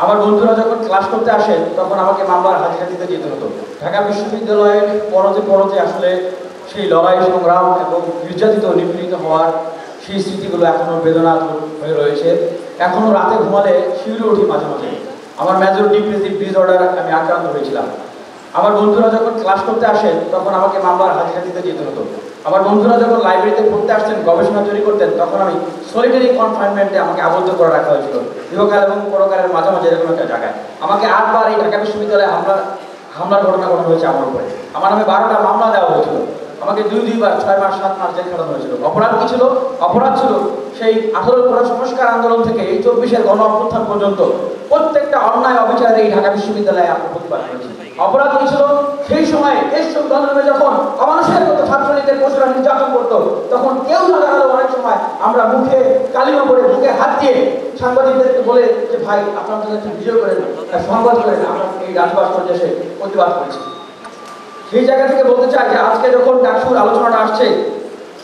আমার বন্ধুরা যখন ক্লাস করতে আসেন তখন আমাকে মামলার হাজিরা দিতে যেতে হতো। ঢাকা বিশ্ববিদ্যালয়ের পরতে পরতে আসলে সেই লড়াই সংগ্রাম এবং নির্যাতিত নিপীড়িত হওয়ার সেই স্মৃতিগুলো এখনও বেদনাতুর হয়ে রয়েছে। এখনও রাতে ঘুমালে শিউরে উঠি মাঝে মাঝে। আমার মেজর ডিপ্রেসিভ ডিসঅর্ডার আমি আক্রান্ত হয়েছিলাম। আমার বন্ধুরা যখন ক্লাস করতে আসেন তখন আমাকে মামলার হাজিরা দিতে যেতে হতো। আমার বন্ধুরা যখন লাইব্রেরিতে পড়তে আসতেন, গবেষণা তৈরি করতেন, তখন আমি সলিটারি কনফাইনমেন্টে আমাকে আবদ্ধ করে রাখা হয়েছিল ইহকাল এবং পরকালের মাঝামাঝি এরকম একটা জায়গায়। আমাকে 8 বার এই ঢাকা বিশ্ববিদ্যালয়ে হামলার ঘটনা ঘটানো হয়েছে আমার উপরে। আমার নামে 12টা মামলা দেওয়া হয়েছিল। আমাকে 2-2বার 6 মাস 7 মাস জেল খাটানো হয়েছিল। অপরাধ কি ছিল? অপরাধ ছিল সেই 18 কোটা সংস্কার আন্দোলন থেকে এই 24-এর গণ অভ্যুত্থান পর্যন্ত প্রত্যেকটা অন্যায় অবিচারে এই ঢাকা বিশ্ববিদ্যালয়ে আমরা প্রতিবাদ করেছি। অপরাধ কি ছিল? সেই সময় দেশসব আন্দোলনে যখন অমানুষের মতো ছাত্রলীগের পশুরা নির্যাতন করত, তখন কেউ না জানালেও অনেক সময় আমরা মুখে কালিমা পড়ে বুকে হাত দিয়ে সাংবাদিকদেরকে বলে যে ভাই আপনারা তো একটু ভিডিও করেন, সংবাদ করেন, আমরা এই রাজভাস্কর্যে এসে প্রতিবাদ করেছি। সেই জায়গা থেকে বলতে চাই যে আজকে যখন ডাকসুর আলোচনাটা আসছে,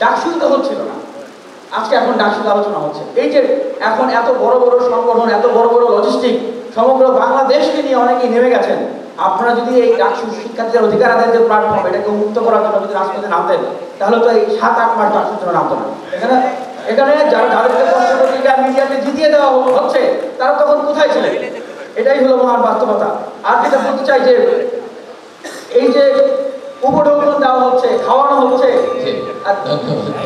ডাকসুই তো হচ্ছিল না, আজকে এখন ডাকসুর আলোচনা হচ্ছে। এই যে এখন এত বড় বড় সংগঠন, এত বড় বড় লজিস্টিক সমগ্র বাংলাদেশকে নিয়ে অনেকেই নেমে গেছেন। আপনারা যদি এই ডাকসু শিক্ষার্থীদের অধিকার আদায়ের যে প্ল্যাটফর্ম, এটাকে মুক্ত করার জন্য যদি রাজপথে নামতেন, তাহলে তো এই 7-8 মাস ডাকসুর জন্য নামতো না। এখানে যাদেরকে পত্রিকা মিডিয়াতে জিতিয়ে দেওয়া হচ্ছে, তারা তখন কোথায় ছিলেন? এটাই হলো মহান বাস্তবতা। আর যেটা বলতে চাই যে এই যে উপঢৌকন দেওয়া হচ্ছে, খাওয়ানো হচ্ছে,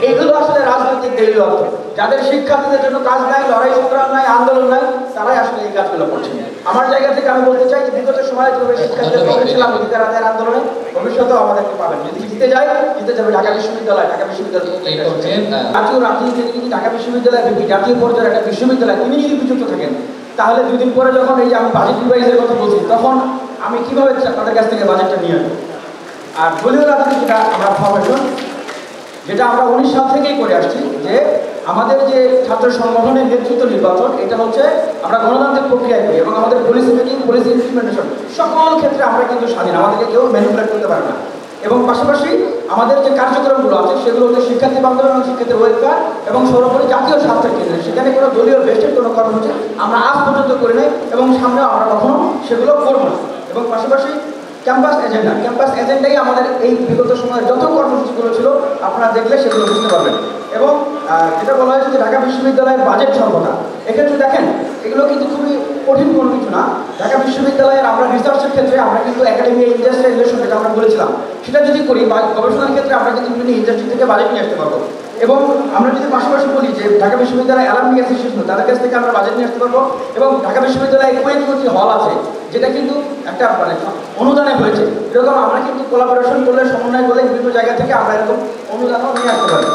এইগুলো আসলে রাজনৈতিক দলীয় অর্থ। যাদের শিক্ষার্থীদের জন্য কাজ নাই, লড়াই সংগ্রাম নাই, আন্দোলন নাই, তারাই আসলে এই কাজগুলো করছে। আমার জায়গা থেকে আমি বলতে চাই যে বিগত সময়ে যেভাবে শিক্ষার্থীদের পেয়েছিলাম অধিকার আদায়ের আন্দোলনে, ভবিষ্যতেও আমাদেরকে পাবেন। যদি জিতে যায়, জিতে যাবে ঢাকা বিশ্ববিদ্যালয়। ঢাকা বিশ্ববিদ্যালয় জাতীয় রাজনীতি যদি ঢাকা বিশ্ববিদ্যালয় জাতীয় পর্যায়ের একটা বিশ্ববিদ্যালয় তিনি যদি বিযুক্ত থাকেন, তাহলে 2 দিন পরে যখন এই যে আমি বাজেট রিভাইজের কথা বলছি, তখন আমি কিভাবে তাদের কাছ থেকে বাজেটটা নিয়ে আসবো? আর দলীয় রাজনীতি যেটা আমরা ফরমেশন, যেটা আমরা 19 সাল থেকেই করে আসছি, যে আমাদের যে ছাত্র সংগঠনের নেতৃত্ব নির্বাচন, এটা হচ্ছে আমরা গণতান্ত্রিক প্রক্রিয়ায় করি এবং আমাদের পলিসি মেকিং, পলিসি ইমপ্লিমেন্টেশন সকল ক্ষেত্রে আমরা কিন্তু স্বাধীন, আমাদেরকে কেউ ম্যানিপুলেট করতে পারে না। এবং পাশাপাশি আমাদের যে কার্যক্রমগুলো আছে সেগুলো হচ্ছে শিক্ষার্থী বান্ধব এবং শিক্ষার্থীর ওয়েলফেয়ার এবং সর্বোপরি জাতীয় স্বার্থের কেন্দ্রে। সেখানে কোনো দলীয় বেস্টের কোনো কর্মসূচি আমরা আজ পর্যন্ত করি নাই এবং সামনেও আমরা কখনো সেগুলো করব না। এবং পাশাপাশি ক্যাম্পাস এজেন্ডাই আমাদের এই বিগত সময়ের যত কর্মসূচিগুলো ছিল আপনারা দেখলে সেগুলো বুঝতে পারবেন। এবং যেটা বলা হয়েছে যে ঢাকা বিশ্ববিদ্যালয়ের বাজেট স্বল্পতা, এক্ষেত্রে দেখেন এগুলো কিন্তু খুবই কঠিন কোনো কিছু না। ঢাকা বিশ্ববিদ্যালয়ের আমরা রিসার্চের ক্ষেত্রে আমরা কিন্তু একাডেমি ইন্ডাস্ট্রিয়াল রিলেশন, যেটা আমরা বলেছিলাম, সেটা যদি করি, বা গবেষণার ক্ষেত্রে আমরা কিন্তু বিভিন্ন ইন্ডাস্ট্রি থেকে বাজেট নিয়ে আসতে পারবো। এবং আমরা যদি পাশাপাশি বলি যে ঢাকা বিশ্ববিদ্যালয় অ্যালামনি অ্যাসোসিয়েশন, তাদের কাছ থেকে আমরা বাজেট নিয়ে আসতে পারবো। এবং ঢাকা বিশ্ববিদ্যালয়ে কুয়েত হল আছে, যেটা কিন্তু একটা অনুদানে হয়েছে, এরকম আমরা কিন্তু কোলাবোরেশন করলে, সমন্বয় করলে বিভিন্ন জায়গা থেকে আমরা এরকম অনুদানও নিয়ে আসতে পারি।